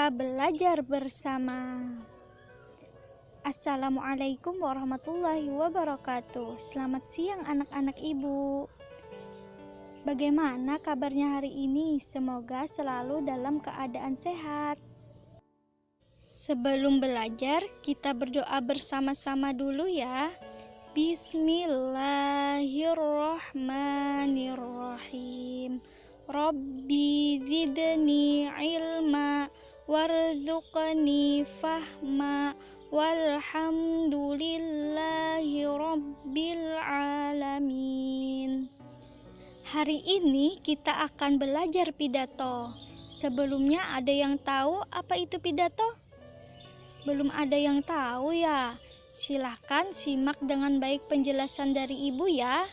kita belajar bersama. Assalamualaikum warahmatullahi wabarakatuh. Selamat siang anak-anak ibu. Bagaimana kabarnya hari ini? Semoga selalu dalam keadaan sehat. Sebelum belajar, kita berdoa bersama-sama dulu ya. Bismillahirrahmanirrahim. Rabbi zidni ilma warzuqni fahma walhamdulillahi rabbil alamin. Hari ini kita akan belajar pidato. Sebelumnya ada yang tahu apa itu pidato? Belum ada yang tahu ya? Silahkan simak dengan baik penjelasan dari ibu ya.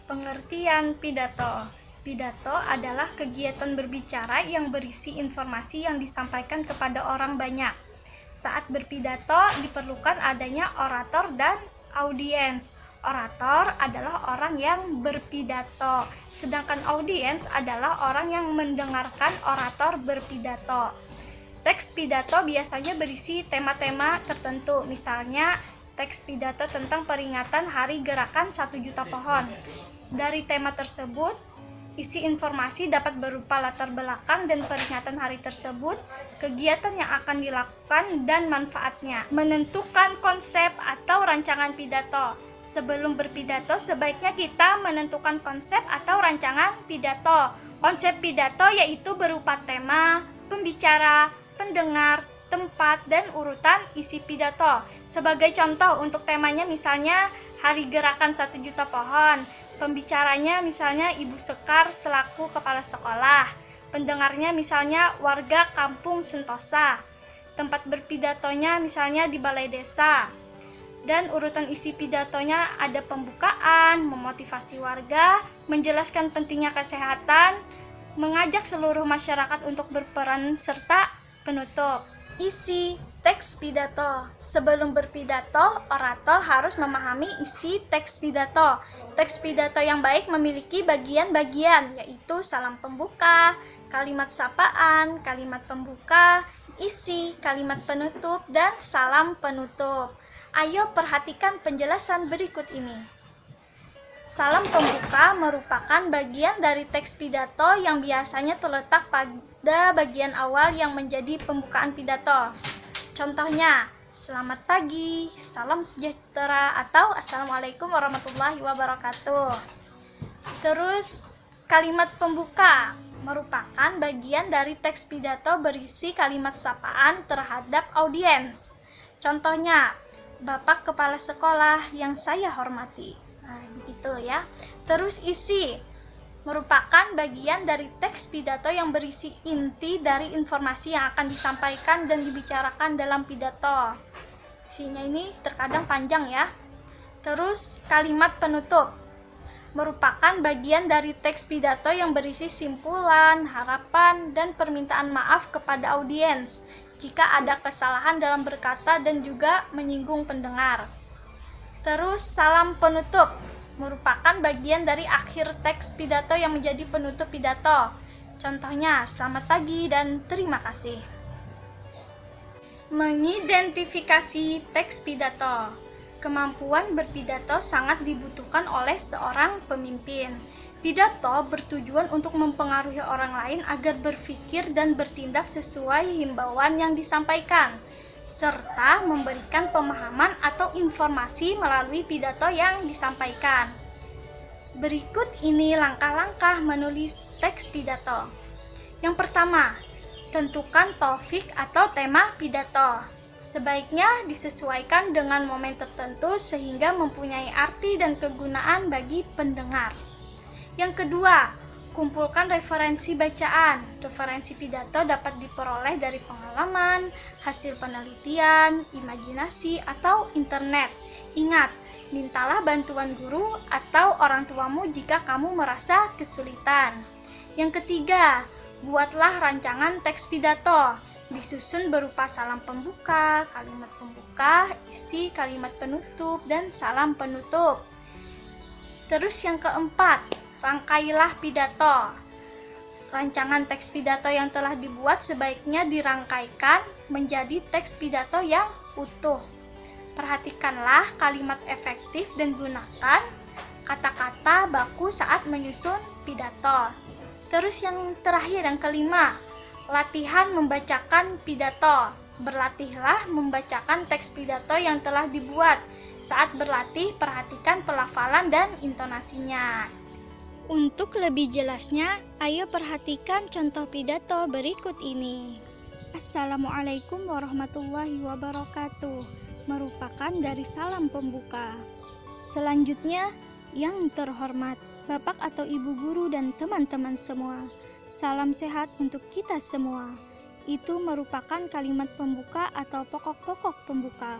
Pengertian pidato. Pidato adalah kegiatan berbicara yang berisi informasi yang disampaikan kepada orang banyak. Saat berpidato diperlukan adanya orator dan audiens. Orator adalah orang yang berpidato, sedangkan audiens adalah orang yang mendengarkan orator berpidato. Teks pidato biasanya berisi tema-tema tertentu, misalnya teks pidato tentang peringatan Hari Gerakan 1 Juta Pohon. Dari tema tersebut, isi informasi dapat berupa latar belakang dan peringatan hari tersebut, kegiatan yang akan dilakukan, dan manfaatnya. Menentukan konsep atau rancangan pidato. Sebelum berpidato, sebaiknya kita menentukan konsep atau rancangan pidato. Konsep pidato yaitu berupa tema, pembicara, pendengar, tempat, dan urutan isi pidato. Sebagai contoh untuk temanya misalnya Hari Gerakan 1 Juta Pohon. Pembicaranya misalnya Ibu Sekar selaku kepala sekolah. Pendengarnya misalnya warga kampung Sentosa. Tempat berpidatonya misalnya di balai desa. Dan urutan isi pidatonya ada pembukaan, memotivasi warga, menjelaskan pentingnya kesehatan, mengajak seluruh masyarakat untuk berperan, serta penutup. Isi teks pidato. Sebelum berpidato, orator harus memahami isi teks pidato. Teks pidato yang baik memiliki bagian-bagian, yaitu salam pembuka, kalimat sapaan, kalimat pembuka, isi, kalimat penutup, dan salam penutup. Ayo perhatikan penjelasan berikut ini. Salam pembuka merupakan bagian dari teks pidato yang biasanya terletak pada bagian awal yang menjadi pembukaan pidato. Contohnya, selamat pagi, salam sejahtera, atau assalamualaikum warahmatullahi wabarakatuh. Terus, kalimat pembuka merupakan bagian dari teks pidato berisi kalimat sapaan terhadap audiens. Contohnya, Bapak Kepala Sekolah yang saya hormati. Nah, begitu ya. Terus isi merupakan bagian dari teks pidato yang berisi inti dari informasi yang akan disampaikan dan dibicarakan dalam pidato. Isinya ini terkadang panjang ya. Terus kalimat penutup merupakan bagian dari teks pidato yang berisi simpulan, harapan, dan permintaan maaf kepada audiens jika ada kesalahan dalam berkata dan juga menyinggung pendengar. Terus salam penutup merupakan bagian dari akhir teks pidato yang menjadi penutup pidato. Contohnya, selamat pagi dan terima kasih. Mengidentifikasi teks pidato. Kemampuan berpidato sangat dibutuhkan oleh seorang pemimpin. Pidato bertujuan untuk mempengaruhi orang lain agar berpikir dan bertindak sesuai himbauan yang disampaikan, serta memberikan pemahaman atau informasi melalui pidato yang disampaikan. Berikut ini langkah-langkah menulis teks pidato. Yang pertama, tentukan topik atau tema pidato. Sebaiknya disesuaikan dengan momen tertentu sehingga mempunyai arti dan kegunaan bagi pendengar. Yang kedua, kumpulkan referensi bacaan. Referensi pidato dapat diperoleh dari pengalaman, hasil penelitian, imajinasi, atau internet. Ingat, mintalah bantuan guru atau orang tuamu jika kamu merasa kesulitan. Yang ketiga, buatlah rancangan teks pidato. Disusun berupa salam pembuka, kalimat pembuka, isi, kalimat penutup, dan salam penutup. Terus yang keempat, rangkailah pidato. Rancangan teks pidato yang telah dibuat sebaiknya dirangkaikan menjadi teks pidato yang utuh. Perhatikanlah kalimat efektif dan gunakan kata-kata baku saat menyusun pidato. Terus yang terakhir, yang kelima, latihan membacakan pidato. Berlatihlah membacakan teks pidato yang telah dibuat. Saat berlatih, perhatikan pelafalan dan intonasinya. Untuk lebih jelasnya, ayo perhatikan contoh pidato berikut ini. Assalamualaikum warahmatullahi wabarakatuh, merupakan dari salam pembuka. Selanjutnya, yang terhormat, Bapak atau Ibu guru dan teman-teman semua, salam sehat untuk kita semua. Itu merupakan kalimat pembuka atau pokok-pokok pembuka.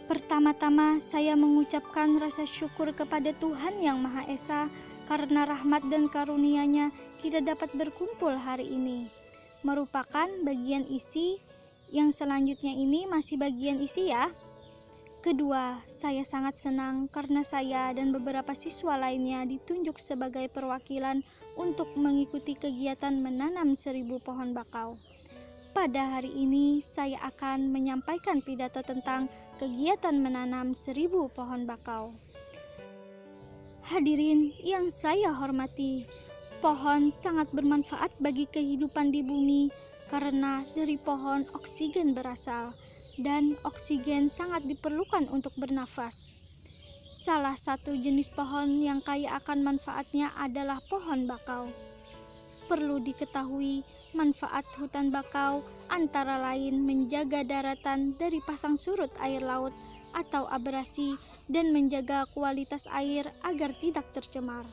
Pertama-tama, saya mengucapkan rasa syukur kepada Tuhan Yang Maha Esa karena rahmat dan karunia-Nya kita dapat berkumpul hari ini. Merupakan bagian isi, yang selanjutnya ini masih bagian isi ya. Kedua, saya sangat senang karena saya dan beberapa siswa lainnya ditunjuk sebagai perwakilan untuk mengikuti kegiatan menanam 1000 pohon bakau. Pada hari ini, saya akan menyampaikan pidato tentang kegiatan menanam 1000 pohon bakau. Hadirin yang saya hormati, pohon sangat bermanfaat bagi kehidupan di bumi karena dari pohon oksigen berasal dan oksigen sangat diperlukan untuk bernafas. Salah satu jenis pohon yang kaya akan manfaatnya adalah pohon bakau. Perlu diketahui, manfaat hutan bakau antara lain menjaga daratan dari pasang surut air laut atau abrasi dan menjaga kualitas air agar tidak tercemar.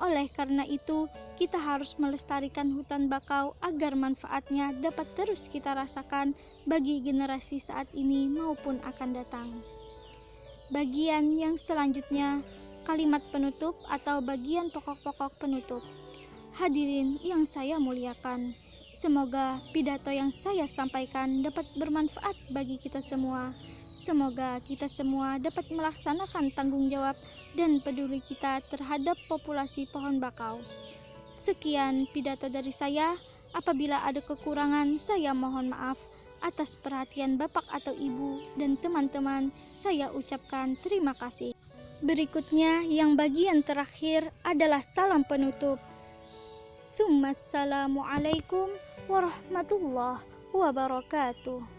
Oleh karena itu, kita harus melestarikan hutan bakau agar manfaatnya dapat terus kita rasakan bagi generasi saat ini maupun akan datang. Bagian yang selanjutnya, kalimat penutup atau bagian pokok-pokok penutup. Hadirin yang saya muliakan, semoga pidato yang saya sampaikan dapat bermanfaat bagi kita semua. Semoga kita semua dapat melaksanakan tanggung jawab dan peduli kita terhadap populasi pohon bakau. Sekian pidato dari saya. Apabila ada kekurangan, saya mohon maaf. Atas perhatian Bapak atau Ibu dan teman-teman, saya ucapkan terima kasih. Berikutnya, yang bagian terakhir adalah salam penutup. Assalamualaikum warahmatullahi wabarakatuh.